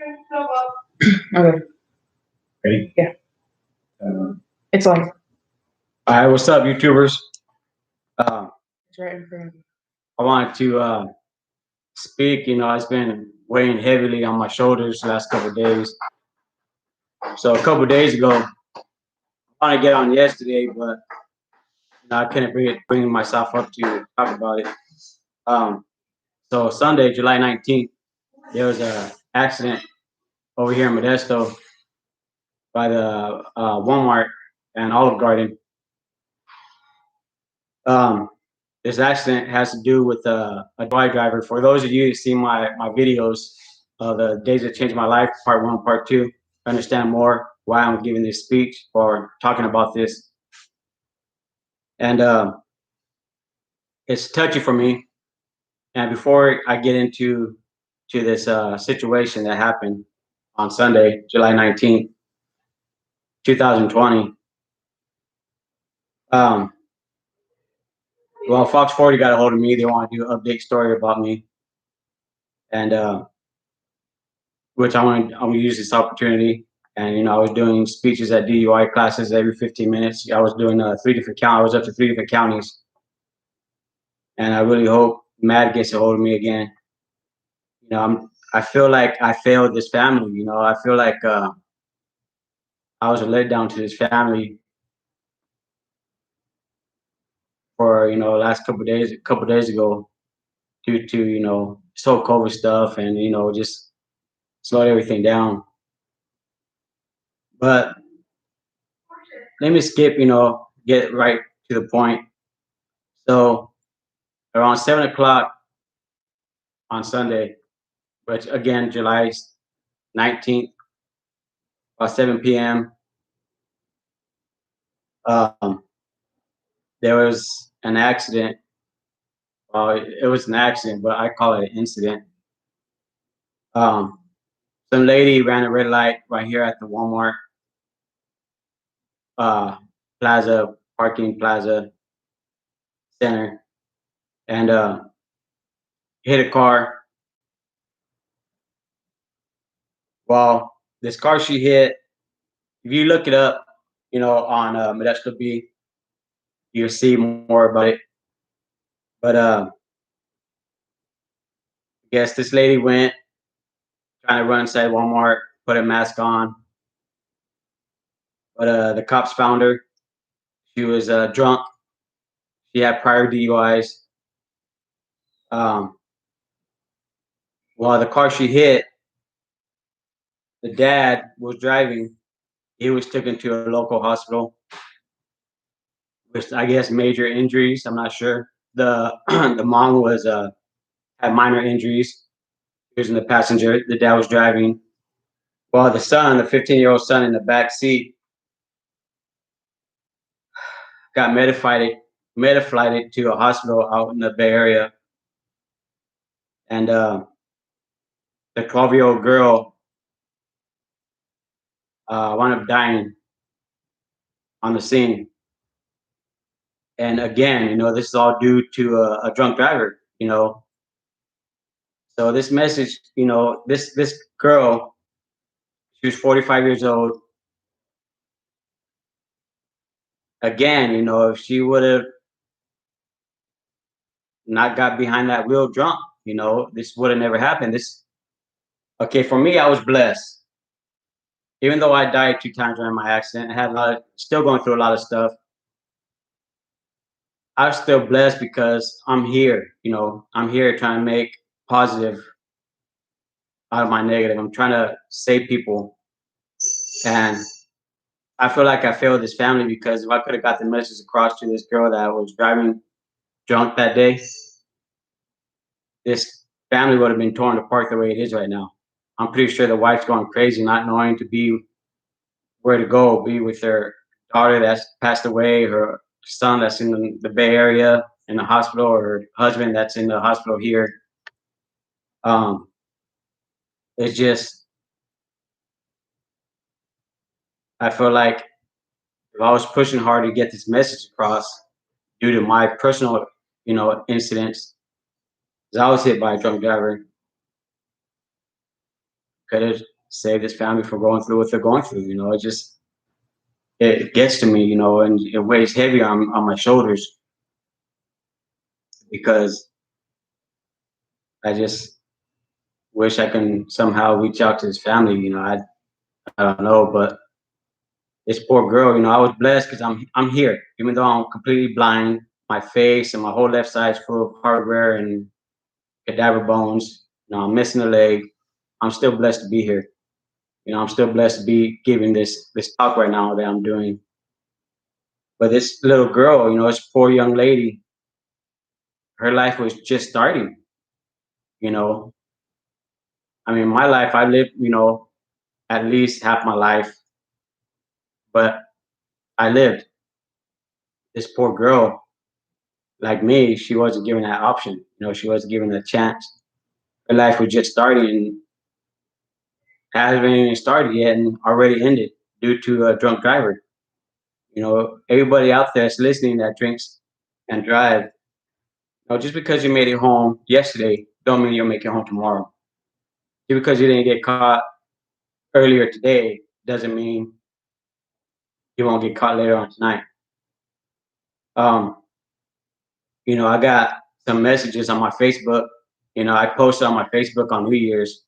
Okay. Ready? Yeah. It's on. All right, what's up, YouTubers? It's right in front of you. I wanted to speak. It's been weighing heavily on my shoulders the last couple of days. So a couple of days ago, I wanted to get on yesterday, but I couldn't bring myself up to talk about it. So Sunday, July 19th, there was an accident over here in Modesto by the Walmart and Olive Garden. This accident has to do with a DUI driver. For those of you who see my videos of the days that changed my life, part 1, part 2, understand more why I'm giving this speech or talking about this. And it's touchy for me. And before I get into this situation that happened on Sunday, July 19th, 2020, well, Fox 40 got a hold of me. They want to do an update story about me. And which I'm gonna use this opportunity. And I was doing speeches at DUI classes every 15 minutes. I was doing 3 different counties. I was up to 3 different counties, and I really hope Matt gets a hold of me again. I feel like I failed this family. I feel like I was a letdown to this family for last couple of days ago, due to this whole COVID stuff and just slowed everything down. But let me skip, get right to the point. So around 7 o'clock on Sunday, which again, July 19th, about 7 p.m., um, there was an accident. It was an accident, but I call it an incident. Some lady ran a red light right here at the Walmart parking plaza center, and hit a car. Well, this car she hit, if you look it up, on Modesto B, you'll see more about it. But I guess this lady went trying to run inside Walmart, put a mask on, but the cops found her. She was drunk. She had prior DUIs. While the car she hit, the dad was driving. He was taken to a local hospital with, I guess, major injuries. I'm not sure. The the mom was had minor injuries. He was in the passenger. The dad was driving. While the son, the 15-year-old son in the back seat, got metaflighted to a hospital out in the Bay Area. And the 12-year-old girl wound up dying on the scene. And again, this is all due to a drunk driver. So this message, this girl, she was 45 years old. Again, if she would have not got behind that wheel drunk, this would have never happened. Okay, for me, I was blessed. Even though I died 2 times during my accident, I had still going through a lot of stuff. I was still blessed because I'm here. I'm here trying to make positive out of my negative. I'm trying to save people, and I feel like I failed this family because if I could have got the message across to this girl that was driving drunk that day, this family would have been torn apart the way it is right now. I'm pretty sure the wife's going crazy, not knowing where to go, be with her daughter that's passed away, her son that's in the Bay Area in the hospital, or her husband that's in the hospital here. It's just, I feel like if I was pushing hard to get this message across due to my personal, incidents, because I was hit by a drunk driver. could have saved this family from going through what they're going through. It gets to me, and it weighs heavy on my shoulders because I just wish I can somehow reach out to his family. I don't know, but this poor girl, I was blessed because I'm here, even though I'm completely blind. My face and my whole left side is full of hardware and cadaver bones. I'm missing a leg. I'm still blessed to be here. I'm still blessed to be giving this talk right now that I'm doing. But this little girl, this poor young lady, her life was just starting. You know, I mean, my life, I lived, at least half my life, but I lived. This poor girl, like me, she wasn't given that option. She wasn't given a chance. Her life was just starting and hasn't even started yet and already ended due to a drunk driver. Everybody out there that's listening that drinks and drive, just because you made it home yesterday, don't mean you'll make it home tomorrow. Just because you didn't get caught earlier today doesn't mean you won't get caught later on tonight. Um, I got some messages on my Facebook. I posted on my Facebook on New Year's,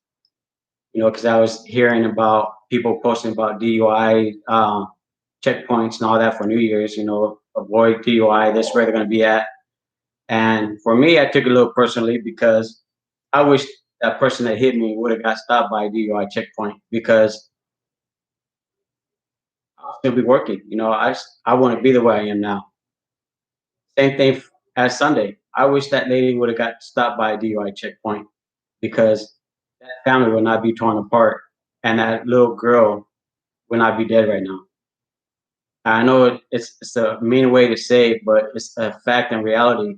because I was hearing about people posting about DUI checkpoints and all that for New Year's, avoid DUI, that's where they're going to be at. And for me, I took it a little personally because I wish that person that hit me would have got stopped by a DUI checkpoint because I'll still be working. I want to be the way I am now. Same thing as Sunday. I wish that lady would have got stopped by a DUI checkpoint because that family would not be torn apart and that little girl would not be dead right now. I know it's a mean way to say it, but it's a fact and reality.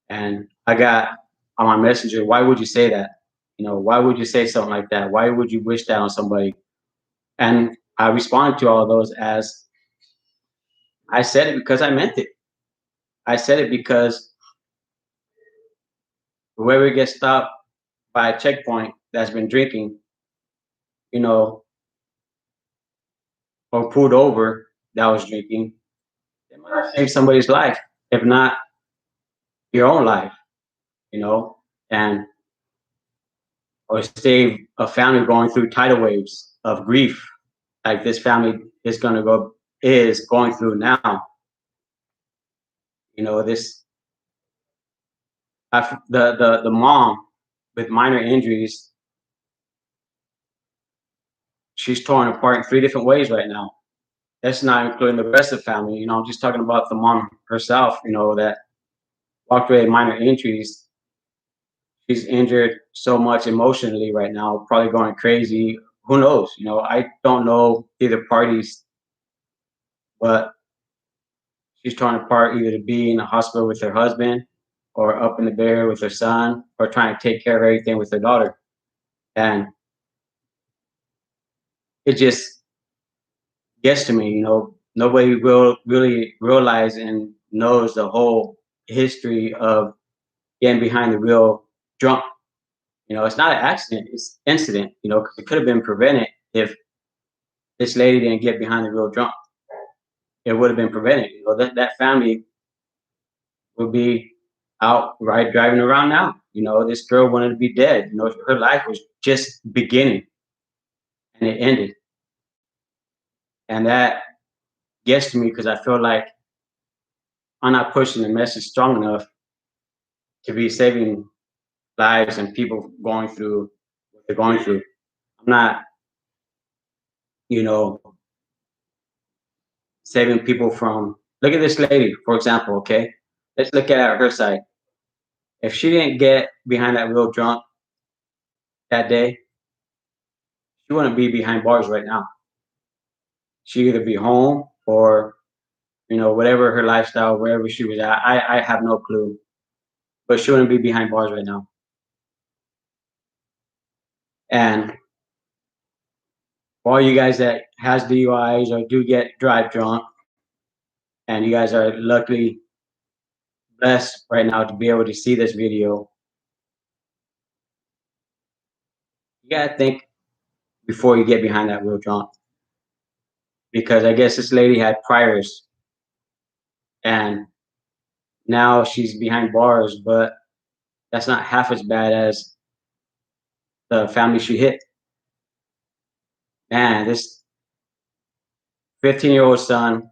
And I got on my messenger, why would you say that? Why would you say something like that? Why would you wish that on somebody? And I responded to all of those as I said it because I meant it. I said it because whoever gets stopped by a checkpoint that's been drinking, you know, or pulled over that was drinking, it might save somebody's life, if not your own life, and or save a family going through tidal waves of grief like this family is going through now. This the mom with minor injuries, she's torn apart in 3 different ways right now. That's not including the rest of the family. I'm just talking about the mom herself, that walked away with minor injuries. She's injured so much emotionally right now, probably going crazy. Who knows? I don't know either parties, but she's torn apart either to be in the hospital with her husband or up in the bed with her son or trying to take care of everything with her daughter. And it just gets to me, nobody will really realize and knows the whole history of getting behind the wheel drunk. It's not an accident, it's incident, because it could have been prevented if this lady didn't get behind the wheel drunk. It would have been prevented. That family would be out right driving around now. This girl wanted to be dead. Her life was just beginning and it ended. And that gets to me because I feel like I'm not pushing the message strong enough to be saving lives and people going through what they're going through. I'm not, you know, saving people from, look at this lady, for example, okay? Let's look at her side. If she didn't get behind that wheel drunk that day, she wouldn't be behind bars right now. She'd either be home or, whatever her lifestyle, wherever she was at. I have no clue. But she wouldn't be behind bars right now. And for all you guys that has DUIs or do get drive drunk, and you guys are luckily blessed right now to be able to see this video, you gotta think before you get behind that wheel drunk. Because I guess this lady had priors, and now she's behind bars, but that's not half as bad as the family she hit. Man, this 15-year-old son,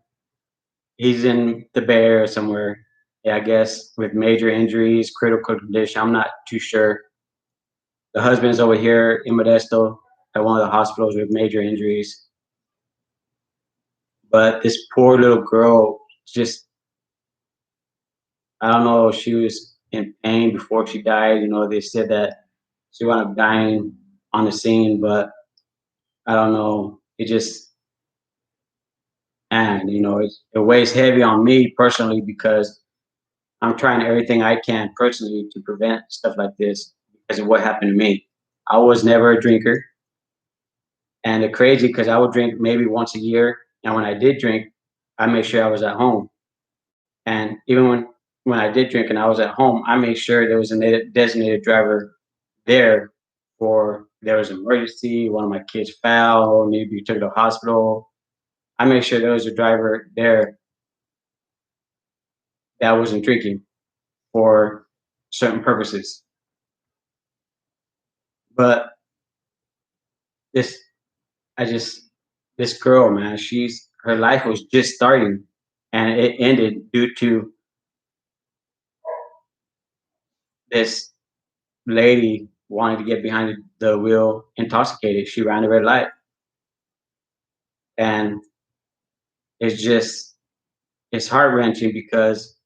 he's in the Bay Area somewhere. Yeah, I guess with major injuries, critical condition. I'm not too sure. The husband's over here in Modesto at one of the hospitals with major injuries. But this poor little girl, just, I don't know, she was in pain before she died. You know, they said that she wound up dying on the scene, but I don't know. It just, and you know, it weighs heavy on me personally because I'm trying everything I can personally to prevent stuff like this because of what happened to me. I was never a drinker, and it's crazy because I would drink maybe once a year, and when I did drink, I made sure I was at home. And even when I did drink and I was at home, I made sure there was a designated driver there for there was an emergency, one of my kids fell, needed to be taken to the hospital. I made sure there was a driver there that wasn't drinking for certain purposes. But this, I just, this girl, man, her life was just starting and it ended due to this lady wanting to get behind the wheel intoxicated. She ran a red light. And it's just, it's heart wrenching because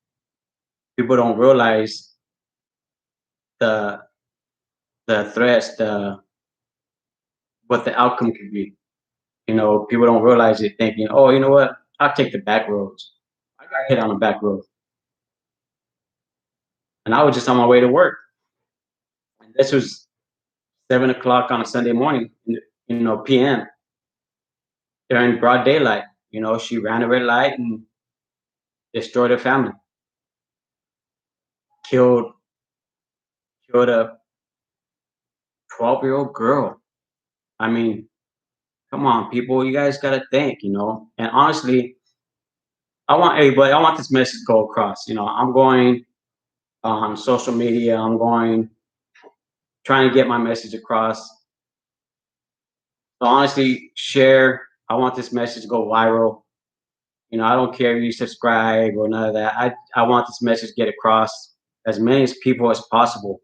people don't realize the threats, what the outcome could be. You know, people don't realize it, thinking, oh, you know what? I'll take the back roads. I got hit on the back road. And I was just on my way to work. And this was 7 o'clock on a Sunday morning, you know, PM, during broad daylight. You know, she ran a red light and destroyed her family. Killed a 12-year-old girl. I mean, come on, people, you guys gotta think, you know. And honestly, I want this message to go across. You know, I'm going on social media, trying to get my message across. So honestly, share. I want this message to go viral. You know, I don't care if you subscribe or none of that. I want this message to get across as many as people as possible.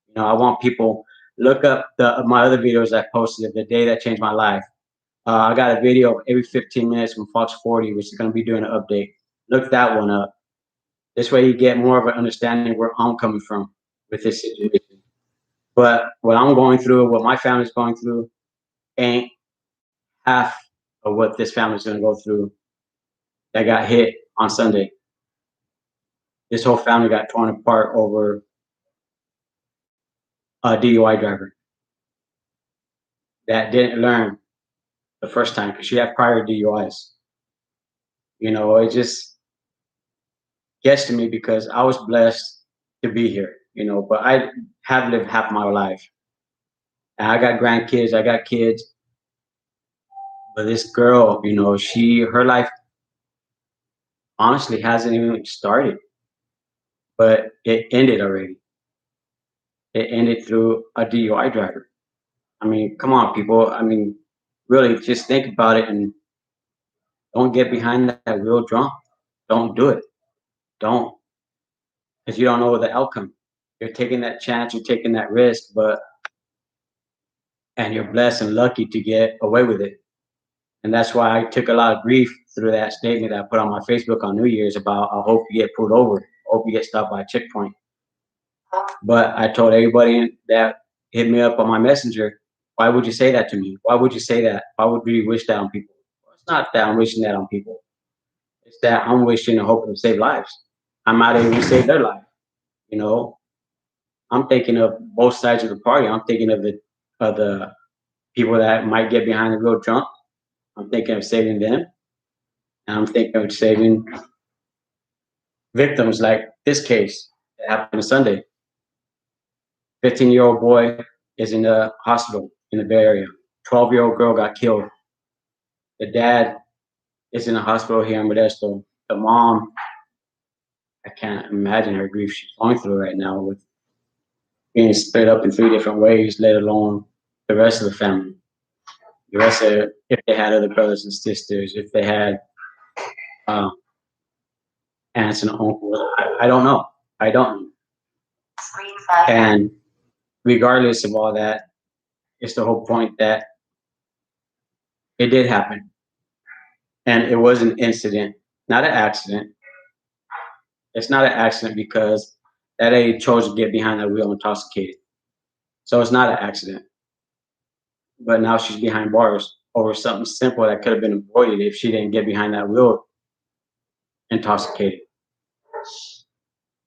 You know, I want people look up my other videos I posted the day that changed my life. I got a video every 15 minutes from Fox 40, which is going to be doing an update. Look that one up. This way you get more of an understanding where I'm coming from with this situation. But what I'm going through, what my family's going through, ain't half of what this family's going to go through that got hit on Sunday. This whole family got torn apart over a DUI driver that didn't learn the first time because she had prior DUIs. You know, it just gets to me because I was blessed to be here, you know, but I have lived half my life. And I got grandkids, I got kids. But this girl, you know, her life honestly hasn't even started, but it ended already. It ended through a DUI driver. I mean, come on, people. I mean, really just think about it and don't get behind that wheel drunk. Don't do it. Don't. Because you don't know the outcome. You're taking that chance, you're taking that risk, and you're blessed and lucky to get away with it. And that's why I took a lot of grief through that statement that I put on my Facebook on New Year's about, I hope you get pulled over. I hope you get stopped by a checkpoint. But I told everybody that hit me up on my messenger, why would you say that to me? Why would you say that? Why would you wish that on people? Well, it's not that I'm wishing that on people. It's that I'm wishing and hoping to save lives. I might even save their life. You know, I'm thinking of both sides of the party. I'm thinking of the people that might get behind the wheel drunk. I'm thinking of saving them. And I'm thinking of saving victims like this case that happened Sunday. 15-year-old boy is in the hospital in the Bay Area. 12-year-old girl got killed. The dad is in the hospital here in Modesto. The mom, I can't imagine her grief she's going through right now with being split up in 3 different ways, let alone the rest of the family. The rest of, if they had other brothers and sisters, if they had uh, aunts and uncles, I don't know. I don't know. And regardless of all that, it's the whole point that it did happen. And it was an incident, not an accident. It's not an accident because that lady chose to get behind that wheel intoxicated. So it's not an accident. But now she's behind bars over something simple that could have been avoided if she didn't get behind that wheel intoxicated.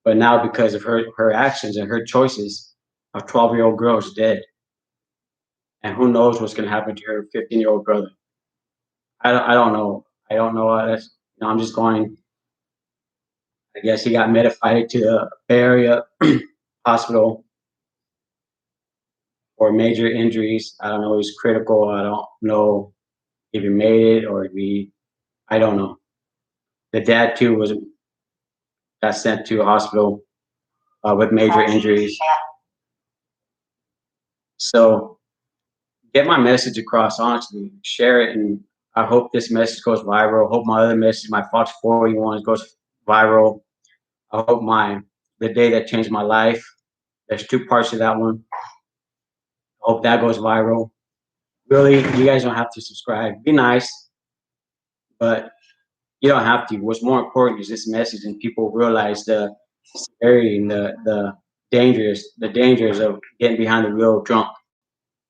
But now because of her actions and her choices, a 12-year-old girl is dead. And who knows what's going to happen to her 15-year-old brother. I don't know. I don't know. I'm just going. I guess he got medified to the Bay Area hospital for major injuries. I don't know if he's critical. I don't know if he made it or if I don't know. The dad too got sent to a hospital with major injuries. So get my message across, honestly. Share it, and I hope this message goes viral. I hope my other message, my Fox 41, goes viral. I hope the day that changed my life. There's 2 parts to that one. I hope that goes viral. Really, you guys don't have to subscribe. Be nice, but you don't have to. What's more important is this message, and people realize the severity and the dangers of getting behind the wheel drunk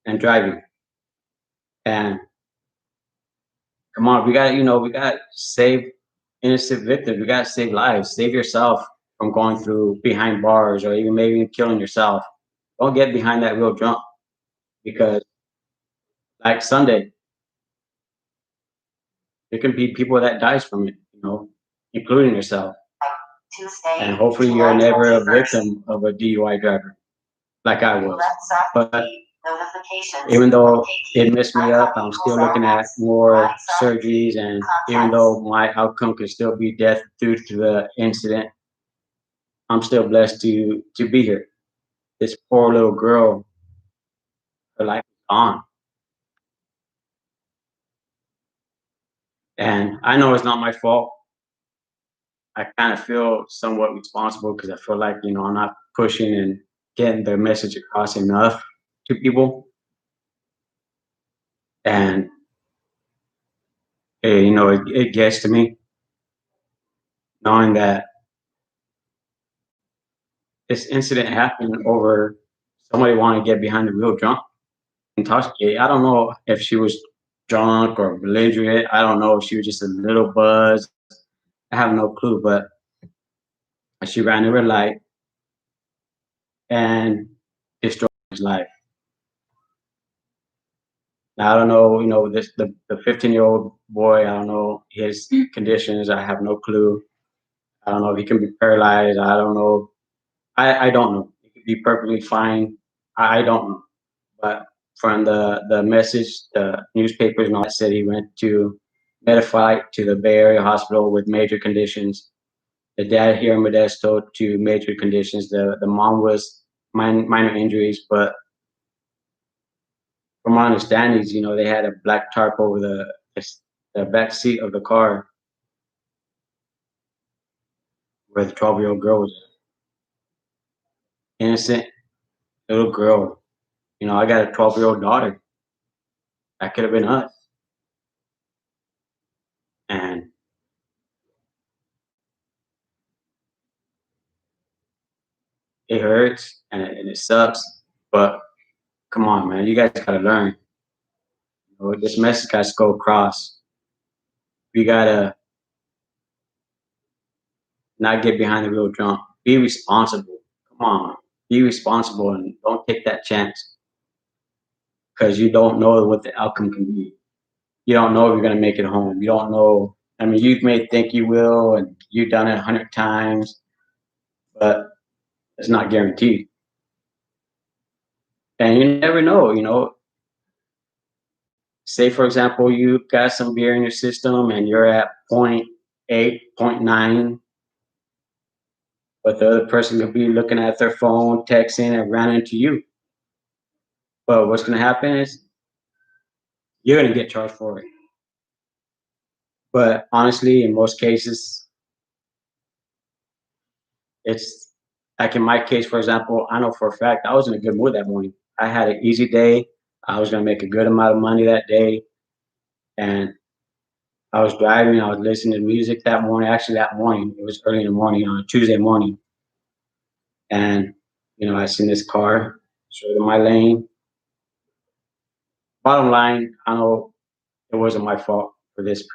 and driving. And come on, we got to save innocent victims. We got to save lives. Save yourself from going through behind bars or even maybe killing yourself. Don't get behind that wheel drunk because, like Sunday, there can be people that dies from it, including yourself. And hopefully you're never a victim of a DUI driver like I was. But even though it messed me up, I'm still looking at more surgeries, and even though my outcome could still be death due to the incident, I'm still blessed to be here. This poor little girl, her life is gone. And I know it's not my fault. I kind of feel somewhat responsible because I feel like, I'm not pushing and getting the message across enough to people. And, it gets to me knowing that this incident happened over somebody wanting to get behind the wheel drunk, intoxicated. I don't know if she was drunk or belligerent. I don't know if she was just a little buzzed. I have no clue, but she ran a red light and destroyed his life. Now, I don't know, the 15-year-old boy, I don't know his conditions. I have no clue. I don't know if he can be paralyzed. I don't know. I don't know. He could be perfectly fine. I don't know. But from the message, the newspapers and all that said he went to medified to the Bay Area hospital with major conditions. The dad here in Modesto to major conditions. The mom was minor injuries, but from my understandings, they had a black tarp over the back seat of the car where the 12-year-old girl was. Innocent little girl. I got a 12-year-old daughter. That could have been us. And it hurts and it sucks, but come on, man, you guys gotta learn. This message got to go across. We gotta not get behind the wheel drunk. Be responsible. Come on, be responsible and don't take that chance because you don't know what the outcome can be. You don't know if you're gonna make it home. You don't know. I mean, you may think you will, and you've done it 100 times, but it's not guaranteed. And you never know. Say, for example, you got some beer in your system and you're at 0.8, 0.9, but the other person could be looking at their phone, texting, and ran into you. But what's going to happen is you're going to get charged for it. But honestly, in most cases, it's like in my case, for example, I know for a fact I was in a good mood that morning. I had an easy day. I was going to make a good amount of money that day. And I was driving, I was listening to music that morning. Actually, that morning, it was early in the morning on a Tuesday morning. And, I seen this car straight in my lane. Bottom line, I know it wasn't my fault for this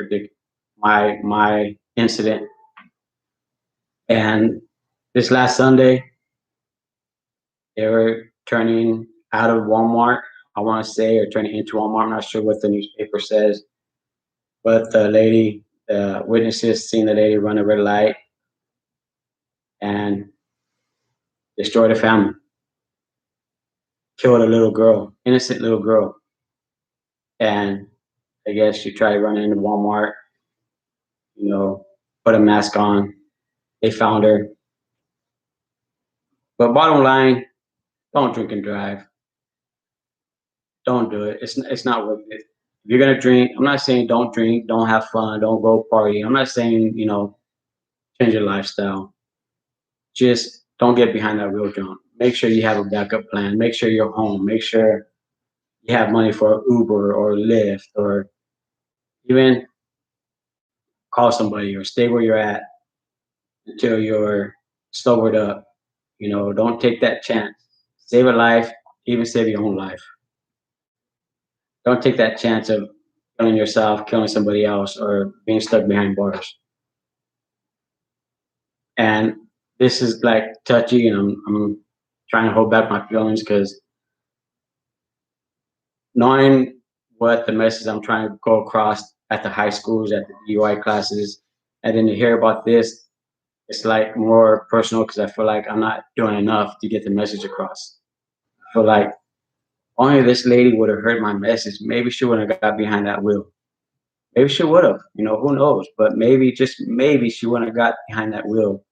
my incident. And this last Sunday, they were turning out of Walmart, I want to say, or turning into Walmart. I'm not sure what the newspaper says. But the witnesses seen the lady run a red light and destroyed a family, killed a little girl, innocent little girl. And I guess she tried running into Walmart, put a mask on. They found her. But bottom line, don't drink and drive. Don't do it. It's not worth it. If you're gonna drink, I'm not saying don't drink, don't have fun, don't go party. I'm not saying, change your lifestyle. Just don't get behind that wheel, John. Make sure you have a backup plan. Make sure you're home. Make sure you have money for Uber or Lyft, or even call somebody or stay where you're at until you're sobered up. Don't take that chance. Save a life, even save your own life. Don't take that chance of killing yourself, killing somebody else, or being stuck behind bars. And this is like touchy, and I'm trying to hold back my feelings because knowing what the message I'm trying to go across at the high schools, at the DUI classes, and then to hear about this, it's like more personal because I feel like I'm not doing enough to get the message across. I feel like only this lady would have heard my message. Maybe she wouldn't have got behind that wheel. Maybe she would have, who knows? But maybe, just maybe, she wouldn't have got behind that wheel.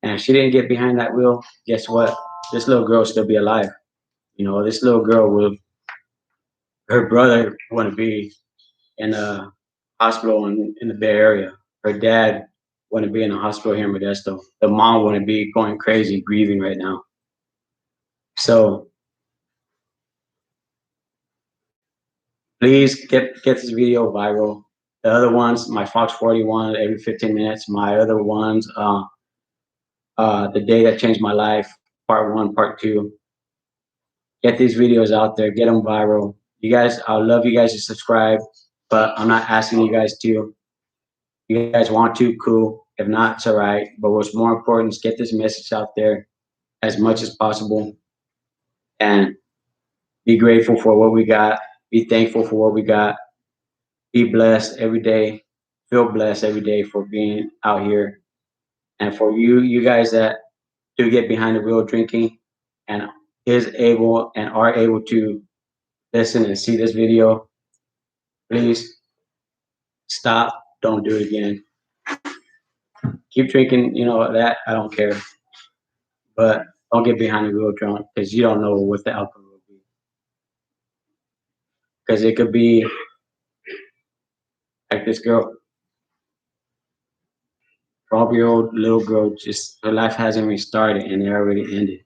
And if she didn't get behind that wheel, guess what? This little girl will still be alive. This little girl her brother wouldn't be in a hospital in the Bay Area. Her dad wouldn't be in a hospital here in Modesto. The mom wouldn't be going crazy, grieving right now. So please get this video viral. The other ones, my Fox 41 every 15 minutes. My other ones, the day that changed my life, part 1, part 2. Get these videos out there, get them viral. You guys, I would love you guys to subscribe, but I'm not asking you guys to. You guys want to, cool. If not, it's all right. But what's more important is get this message out there as much as possible and be grateful for what we got. Be thankful for what we got. Be blessed every day. Feel blessed every day for being out here. And for you guys that do get behind the wheel drinking and is able and are able to listen and see this video, please stop. Don't do it again. Keep drinking, that I don't care. But don't get behind the wheel drunk because you don't know what the outcome will be. Because it could be like this girl, 12-year-old little girl, just her life hasn't restarted and it already ended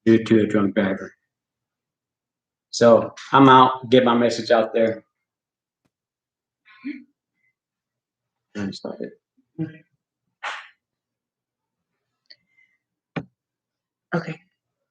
due to a drunk driver. So I'm out, get my message out there. And start it. Okay.